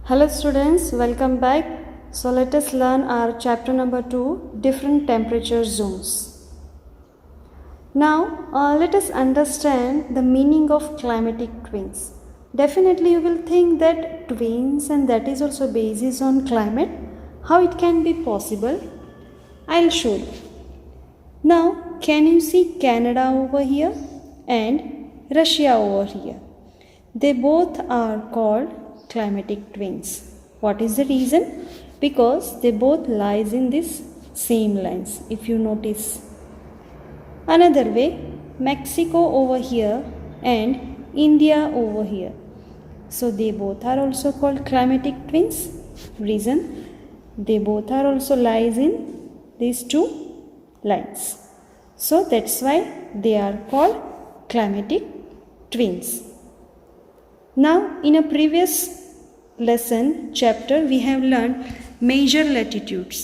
Hello students, welcome back. So let us learn our chapter number 2, different temperature zones. Now let us understand the meaning of climatic twins. Definitely you will think that twins and that is also basis on climate. How it can be possible? I'll show you. Now can you see Canada over here and Russia over here? They both are called climatic twins. What is the reason? Because they both lies in this same lines, if you notice. Another way, Mexico over here and India over here. So they both are also called climatic twins. Reason? They both are also lies in these two lines. So that's why they are called climatic twins. Now in a previous lesson chapter we have learned major latitudes: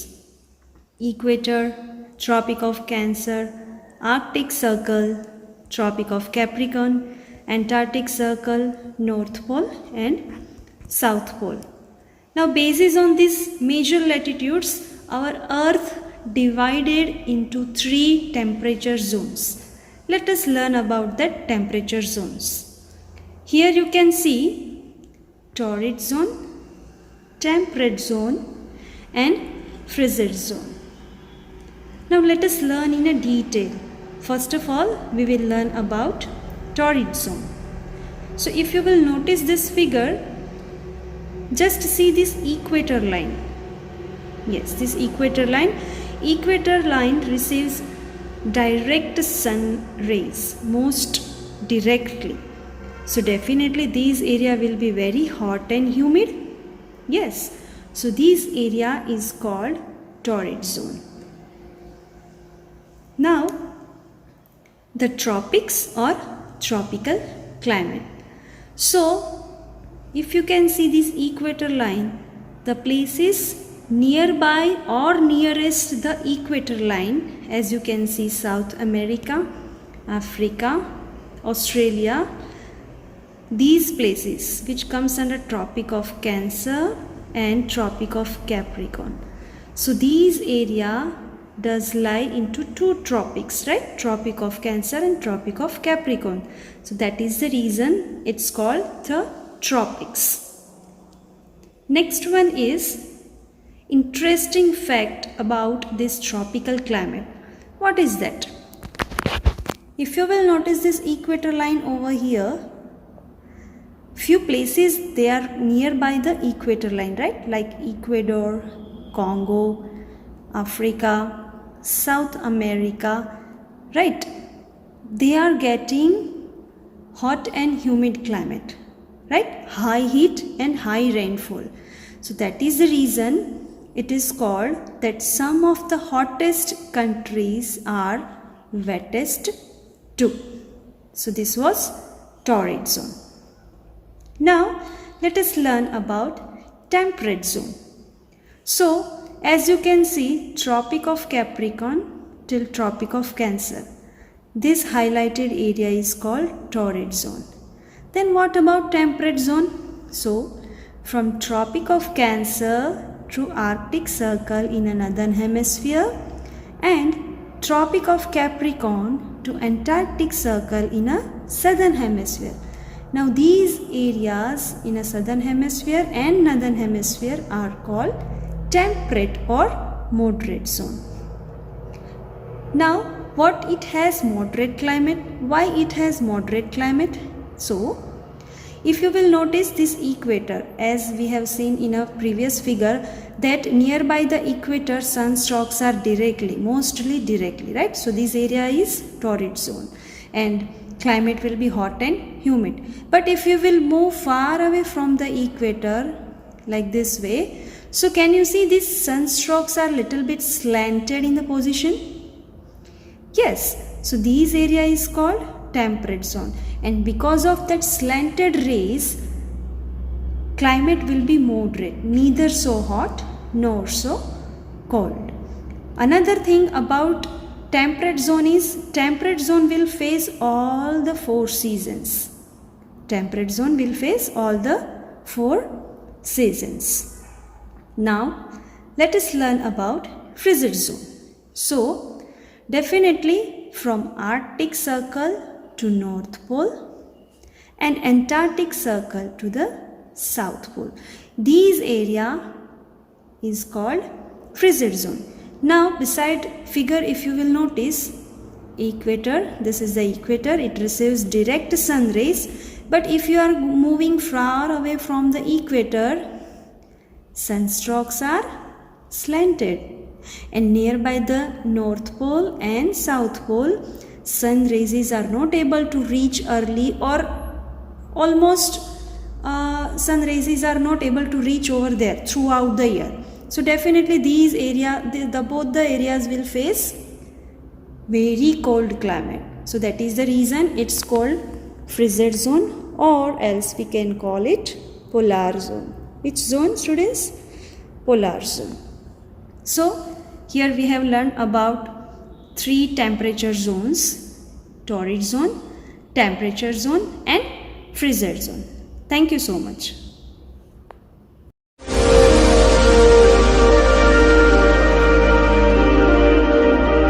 equator, Tropic of Cancer, Arctic Circle, Tropic of Capricorn, Antarctic Circle, North Pole and South Pole. Now basis on these major latitudes, our Earth divided into 3 temperature zones. Let us learn about that temperature zones. Here you can see torrid zone, temperate zone and frigid zone. Now let us learn in a detail. First of all, we will learn about torrid zone. So if you will notice this figure, just see this equator line. Yes, this equator line. Equator line receives direct sun rays most directly. So definitely these area will be very hot and humid. Yes. So this area is called torrid zone. Now the tropics or tropical climate. So if you can see this equator line, the places nearby or nearest the equator line, as you can see, South America, Africa, Australia, these places which comes under Tropic of Cancer and Tropic of Capricorn. So these area does lie into 2 tropics, right? Tropic of Cancer and Tropic of Capricorn. So that is the reason it's called the tropics. Next one is interesting fact about this tropical climate. What is that? If you will notice this equator line over here, few places they are nearby the equator line, right? Like Ecuador, Congo, Africa, South America, right? They are getting hot and humid climate, right? High heat and high rainfall. So that is the reason it is called that some of the hottest countries are wettest too. So this was torrid zone. Now let us learn about temperate zone. So as you can see, Tropic of Capricorn till Tropic of Cancer, this highlighted area is called torrid zone. Then what about temperate zone? So from Tropic of Cancer to Arctic Circle in a northern hemisphere and Tropic of Capricorn to Antarctic Circle in a southern hemisphere. Now these areas in a southern hemisphere and northern hemisphere are called temperate or moderate zone. Now what it has moderate climate? Why it has moderate climate? So if you will notice this equator, as we have seen in a previous figure, that nearby the equator sunstrokes are mostly directly, right? So this area is torrid zone and climate will be hot and humid. But if you will move far away from the equator like this way, so can you see these sunstrokes are little bit slanted in the position? Yes. So this area is called temperate zone, and because of that slanted rays, climate will be moderate, neither so hot nor so cold. Another thing about temperate zone is temperate zone will face all the 4 seasons. Temperate zone will face all the 4 seasons. Now let us learn about frigid zone. So definitely from Arctic Circle to North Pole and Antarctic Circle to the South Pole. These area is called frigid zone. Now beside figure, if you will notice, equator, this is the equator, it receives direct sun rays, but if you are moving far away from the equator, sunstrokes are slanted, and nearby the North Pole and South Pole, sun rays are not able to reach early, or almost sun rays are not able to reach over there throughout the year. So definitely these both the areas will face very cold climate. So that is the reason it's called frigid zone, or else we can call it polar zone. Which zone, students? Polar zone. So here we have learned about 3 temperature zones: torrid zone, temperature zone and frigid zone. Thank you so much.